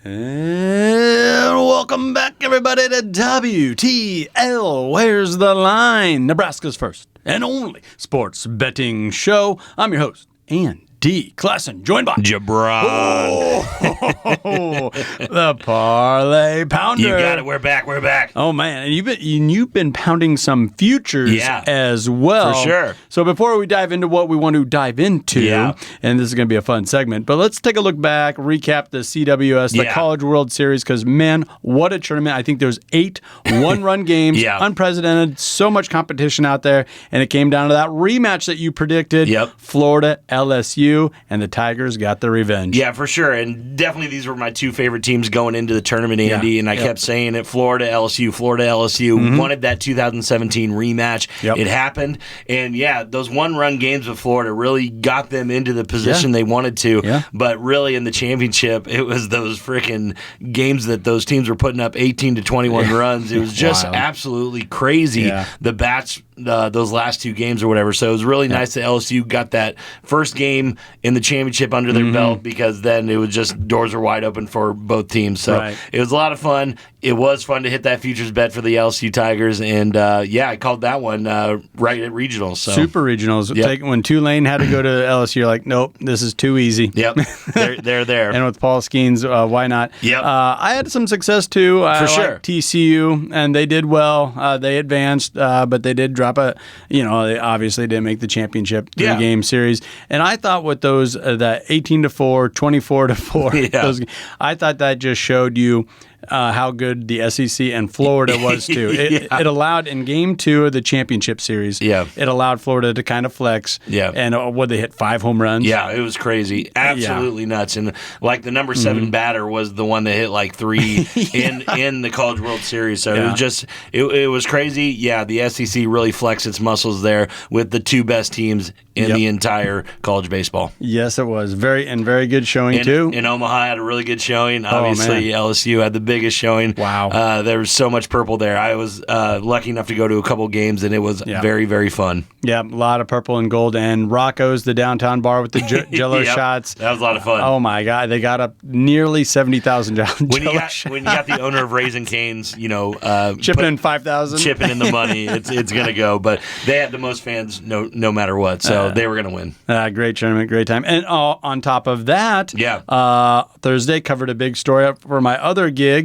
And welcome back, everybody, to WTL. Where's the line? Nebraska's first and only sports betting show. I'm your host, Andy Klassen, joined by Jabron. Oh, the Parlay Pounder. You got it. We're back. Oh, man. And you've been pounding some futures as well. For sure. So before we dive into what we want to dive into, and this is going to be a fun segment, but let's take a look back, recap the CWS, the College World Series, because, man, what a tournament. I think there's 8 one-run games, unprecedented, so much competition out there, and it came down to that rematch that you predicted, Florida, LSU. And the Tigers got the revenge. Yeah, for sure. And definitely these were my 2 favorite teams going into the tournament, Andy. And I kept saying it, Florida, LSU. Wanted that 2017 rematch. It happened. And, those one-run games with Florida really got them into the position they wanted to. But really in the championship, it was those freaking games that those teams were putting up 18 to 21 runs. It was just absolutely crazy, the bats, those last 2 games or whatever. So it was really nice that LSU got that first game in the championship under their belt, because then it was just doors were wide open for both teams. So it was a lot of fun. It was fun to hit that futures bet for the LSU Tigers, and I called that one right at regionals. So. Super regionals. When Tulane had to go to LSU, you're like, nope, this is too easy. They're there. And with Paul Skeens, why not? I had some success too. For sure. TCU, and they did well. They advanced, but they did drop they obviously didn't make the championship 3-game series. And I thought with those, that 18-4, 24-4, I thought that just showed you how good the SEC and Florida was too. It allowed in game 2 of the championship series. It allowed Florida to kind of flex. And they hit 5 home runs. It was crazy, absolutely nuts. And like the number 7 batter was the one that hit like 3 in the College World Series. So it was just it was crazy. The SEC really flexed its muscles there with the 2 best teams in the entire college baseball. Yes, it was very good showing too. And Omaha had a really good showing. Obviously, LSU had the biggest showing. Wow. There was so much purple there. I was lucky enough to go to a couple games, and it was very, very fun. Yeah, a lot of purple and gold. And Rocco's, the downtown bar with the Jello shots. That was a lot of fun. Oh, my God. They got up nearly $70,000 when you got the owner of Raising Cane's, chipping in $5,000. Chipping in the money, it's going to go. But they had the most fans no matter what. So they were going to win. Great tournament, great time. And on top of that, Thursday covered a big story up for my other gig.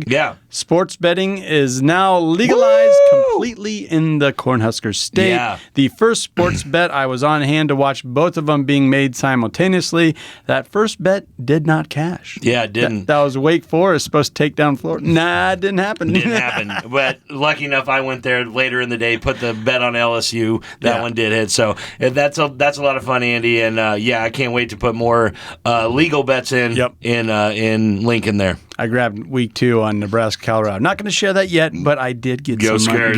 Sports betting is now legalized completely in the Cornhusker State. The first sports bet, I was on hand to watch both of them being made simultaneously. That first bet did not cash. It didn't. That was Wake Forest supposed to take down Florida. It didn't happen. Didn't happen. But lucky enough, I went there later in the day, put the bet on LSU. That one did hit. So that's a lot of fun, Andy. And I can't wait to put more legal bets in Lincoln there. I grabbed week 2 on Nebraska, Colorado. Not going to share that yet, but I did get I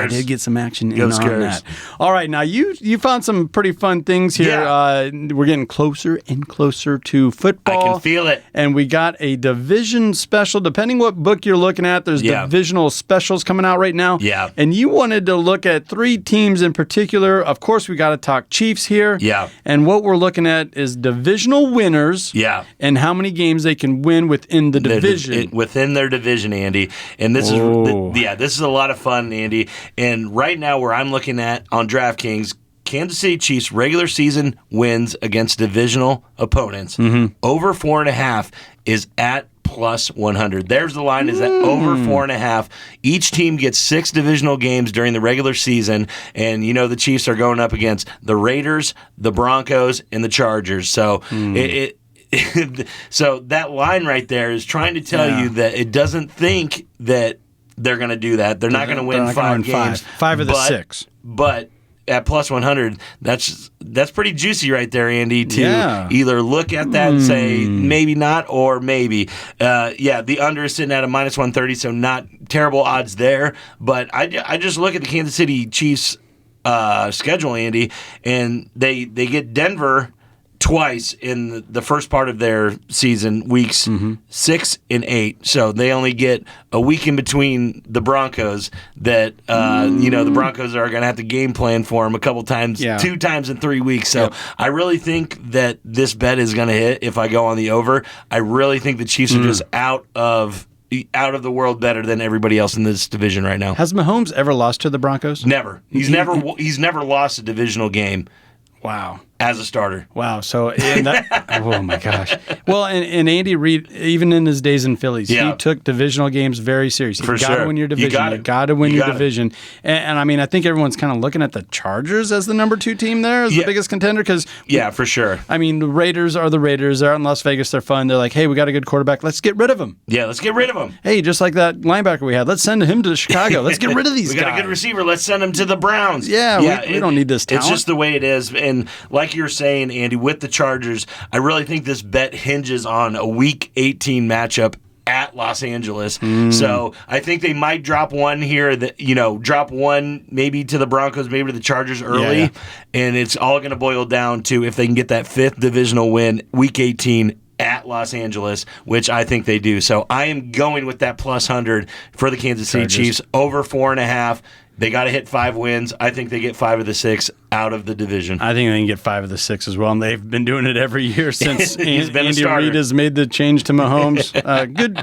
did get some action in on that. All right, now you found some pretty fun things here. We're getting closer and closer to football. I can feel it. And we got a division special. Depending what book you're looking at, there's divisional specials coming out right now. And you wanted to look at 3 teams in particular. Of course, we got to talk Chiefs here. And what we're looking at is divisional winners. And how many games they can win within the division. Within their division, Andy. And this is a lot of fun, Andy. And right now where I'm looking at on DraftKings, Kansas City Chiefs regular season wins against divisional opponents over 4.5 is at plus 100. There's the line, is at over 4.5. Each team gets 6 divisional games during the regular season, and the Chiefs are going up against the Raiders, the Broncos, and the Chargers. So so that line right there is trying to tell you that it doesn't think that they're going to do that. They're not going to win 5 games. 5 of the 6. But at plus 100, that's pretty juicy right there, Andy, to either look at that and say maybe not or maybe. The under is sitting at a minus 130, so not terrible odds there. But I just look at the Kansas City Chiefs schedule, Andy, and they get Denver twice in the first part of their season, weeks 6 and 8. So they only get a week in between the Broncos that, the Broncos are going to have to game plan for them a couple times, 2 times in 3 weeks. So I really think that this bet is going to hit if I go on the over. I really think the Chiefs are just out of the world better than everybody else in this division right now. Has Mahomes ever lost to the Broncos? Never. He's never lost a divisional game. Wow. As a starter. Wow. So, oh my gosh. Well, and Andy Reid, even in his days in Phillies, he took divisional games very seriously. You got to win your division. You got to win your division. And I mean, I think everyone's kind of looking at the Chargers as the number 2 team there as the biggest contender. For sure. I mean, the Raiders are the Raiders. They're out in Las Vegas. They're fun. They're like, hey, we got a good quarterback. Let's get rid of him. Yeah, let's get rid of him. Hey, just like that linebacker we had. Let's send him to Chicago. Let's get rid of these guys. We got a good receiver. Let's send him to the Browns. Yeah, we don't need this talent. It's just the way it is. And like you're saying, Andy, with the Chargers, I really think this bet hinges on a Week 18 matchup at Los Angeles. So I think they might drop one here, drop one maybe to the Broncos, maybe to the Chargers early, and it's all going to boil down to if they can get that 5th divisional win, Week 18, at Los Angeles, which I think they do. So I am going with that plus 100 for the Kansas City Chiefs, over 4.5. They got to hit 5 wins. I think they get 5 of the 6 out of the division. I think they can get 5 of the 6 as well, and they've been doing it every year since Andy starter. Reid has made the change to Mahomes.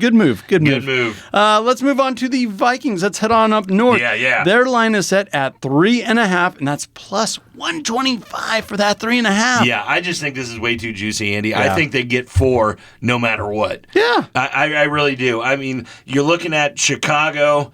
Good move. Good move. Let's move on to the Vikings. Let's head on up north. Yeah. Their line is set at 3.5, and that's plus 125 for that 3.5. Yeah, I just think this is way too juicy, Andy. I think they get 4 no matter what. Yeah. I really do. I mean, you're looking at Chicago,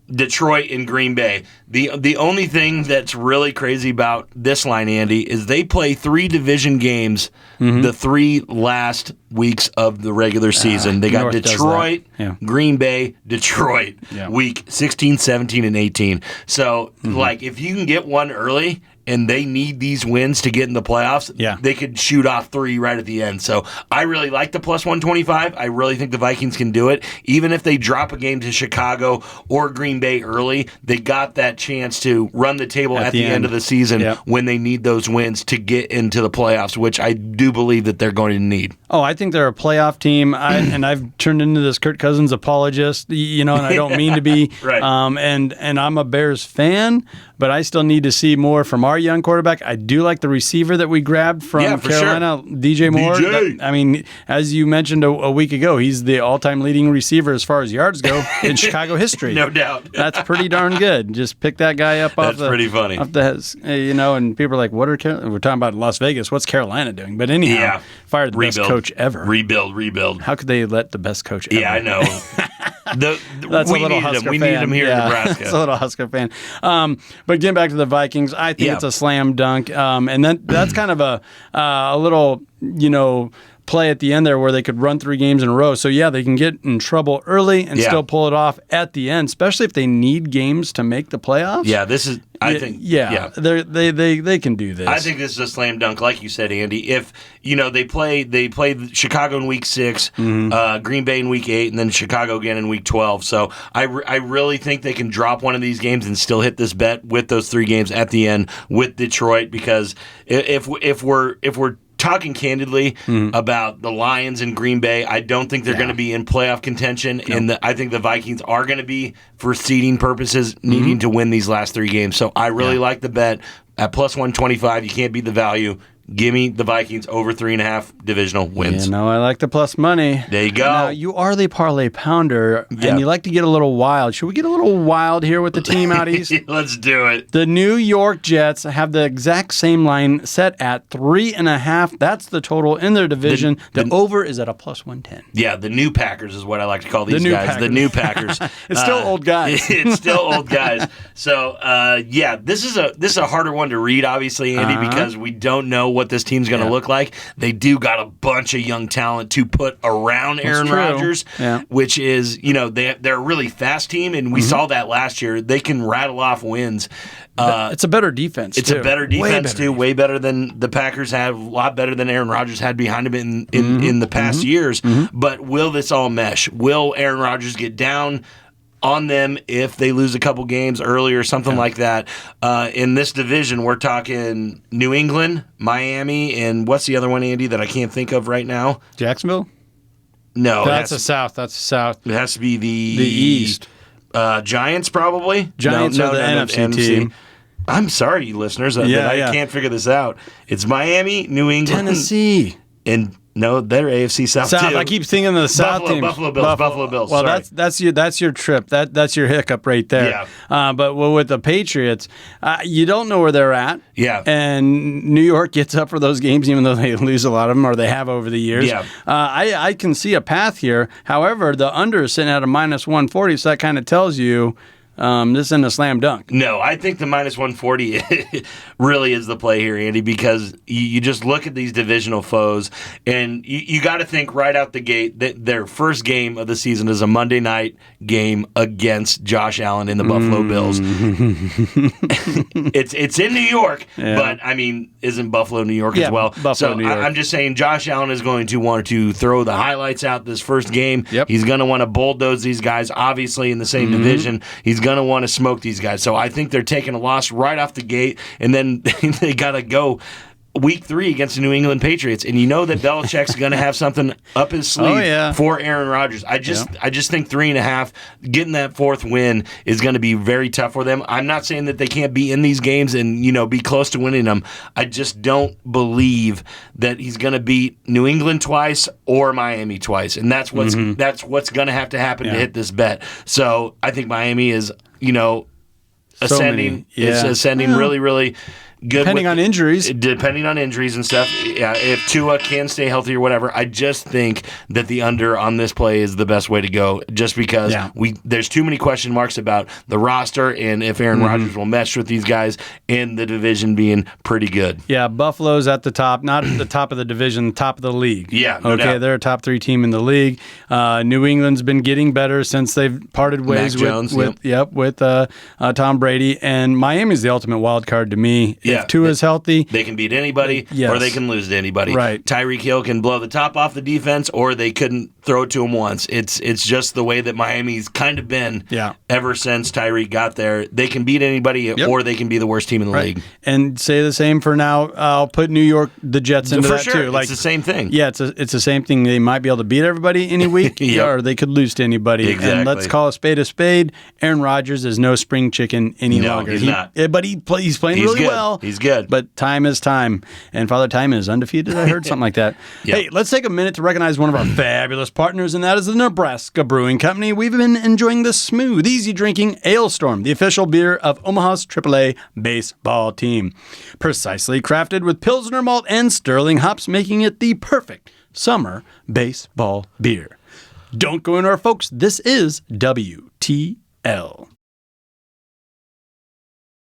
Detroit, and Green Bay. The only thing that's really crazy about this line, Andy, is they play 3 division games the 3 last weeks of the regular season. They got North Detroit, Green Bay, Detroit, week 16, 17, and 18. So, if you can get one early and they need these wins to get in the playoffs, they could shoot off 3 right at the end. So I really like the plus 125. I really think the Vikings can do it. Even if they drop a game to Chicago or Green Bay early, they got that chance to run the table at the end of the season when they need those wins to get into the playoffs, which I do believe that they're going to need. Oh, I think they're a playoff team, and I've turned into this Kirk Cousins apologist, and I don't mean to be. Right. And I'm a Bears fan, but I still need to see more from our young quarterback. I do like the receiver that we grabbed from Carolina, DJ Moore. As you mentioned a week ago, he's the all-time leading receiver as far as yards go in Chicago history. No doubt. That's pretty darn good. Just pick that guy up off the... That's pretty funny. And people are like, what are we're talking about Las Vegas. What's Carolina doing? But anyhow, fired the best coach ever. Rebuild. How could they let the best coach ever? Yeah, I know. That's we a little need Husker him. We fan. need him here in Nebraska. That's a little Husker fan. But getting back to the Vikings, I think it's a slam dunk. And that's kind of a little, play at the end there where they could run 3 games in a row. So, they can get in trouble early and still pull it off at the end, especially if they need games to make the playoffs. Yeah, this is, I think. They can do this. I think this is a slam dunk, like you said, Andy. If, they play Chicago in week 6, Green Bay in week 8, and then Chicago again in week 12. So I really think they can drop one of these games and still hit this bet with those 3 games at the end with Detroit, because if we're talking candidly about the Lions and Green Bay, I don't think they're going to be in playoff contention, and I think the Vikings are going to be, for seeding purposes, needing to win these last 3 games. So I really like the bet at plus 125. You can't beat the value. Give me the Vikings over 3.5 divisional wins. I like the plus money. There you go. Now, you are the parlay pounder, and you like to get a little wild. Should we get a little wild here with the team out east? Let's do it. The New York Jets have the exact same line set at 3.5. That's the total in their division. The over is at a plus 110. Yeah, the new Packers is what I like to call these guys. The new Packers. It's still old guys. It's still old guys. So, this is a harder one to read, obviously, Andy, because we don't know what this team's going to look like. They do got a bunch of young talent to put around Aaron Rodgers, which is, they're a really fast team, and we saw that last year. They can rattle off wins. It's a better defense, It's a better defense, too. Way better than the Packers have. A lot better than Aaron Rodgers had behind him in the past years. But will this all mesh? Will Aaron Rodgers get down on them if they lose a couple games early or something like that. In this division, we're talking New England, Miami, and what's the other one, Andy, that I can't think of right now? Jacksonville? No. That's the South. That's the South. It has to be the East. Giants, probably? Giants are the NFC team. I'm sorry, you listeners, that I can't figure this out. It's Miami, New England. Tennessee. And no, they're AFC South too. I keep thinking of the South team. Buffalo Bills. Well, sorry. that's your trip. That's your hiccup right there. Yeah. But with the Patriots, you don't know where they're at. Yeah. And New York gets up for those games, even though they lose a lot of them, or they have over the years. Yeah. I can see a path here. However, the under is sitting at a -140, so that kind of tells you. This isn't a slam dunk. No, I think the -140 really is the play here, Andy, because you just look at these divisional foes, and you got to think right out the gate that their first game of the season is a Monday night game against Josh Allen and the Buffalo Bills. It's in New York, but, I mean, isn't Buffalo New York as well? Buffalo, New York. I'm just saying Josh Allen is going to want to throw the highlights out this first game. Yep. He's going to want to bulldoze these guys, obviously, in the same division. He's going to want to smoke these guys. So I think they're taking a loss right off the gate, and then they got to go week 3 against the New England Patriots. And you know that Belichick's going to have something up his sleeve for Aaron Rodgers. I just think 3.5, getting that 4th win is going to be very tough for them. I'm not saying that they can't be in these games and, be close to winning them. I just don't believe that he's going to beat New England twice or Miami twice. And that's what's going to have to happen to hit this bet. So I think Miami is, ascending. It's ascending really, really good. Depending on injuries. Depending on injuries and stuff. Yeah, if Tua can stay healthy or whatever, I just think that the under on this play is the best way to go, just because there's too many question marks about the roster and if Aaron Rodgers will mesh with these guys, and the division being pretty good. Yeah, Buffalo's at the top, not at the top of the division, top of the league. Yeah, no doubt. They're a top 3 team in the league. New England's been getting better since they've parted ways with Tom Brady, and Miami's the ultimate wild card to me. Yeah. If Tua's healthy, they can beat anybody, or they can lose to anybody. Right. Tyreek Hill can blow the top off the defense, or they couldn't throw it to him once. It's just the way that Miami's kind of been ever since Tyreek got there. They can beat anybody, or they can be the worst team in the league. And say the same for now. I'll put New York, the Jets, into that too. It's the same thing. Yeah, it's the same thing. They might be able to beat everybody any week, or they could lose to anybody. Exactly. And let's call a spade a spade. Aaron Rodgers is no spring chicken any longer. He's not. But he's playing really good. well. He's good. But time is time. And Father Time is undefeated. I heard something like that. Yep. Hey, let's take a minute to recognize one of our fabulous partners, and that is the Nebraska Brewing Company. We've been enjoying the smooth, easy drinking Ale Storm, the official beer of Omaha's AAA baseball team. Precisely crafted with Pilsner malt and Sterling hops, making it the perfect summer baseball beer. Don't go anywhere, folks. This is WTL.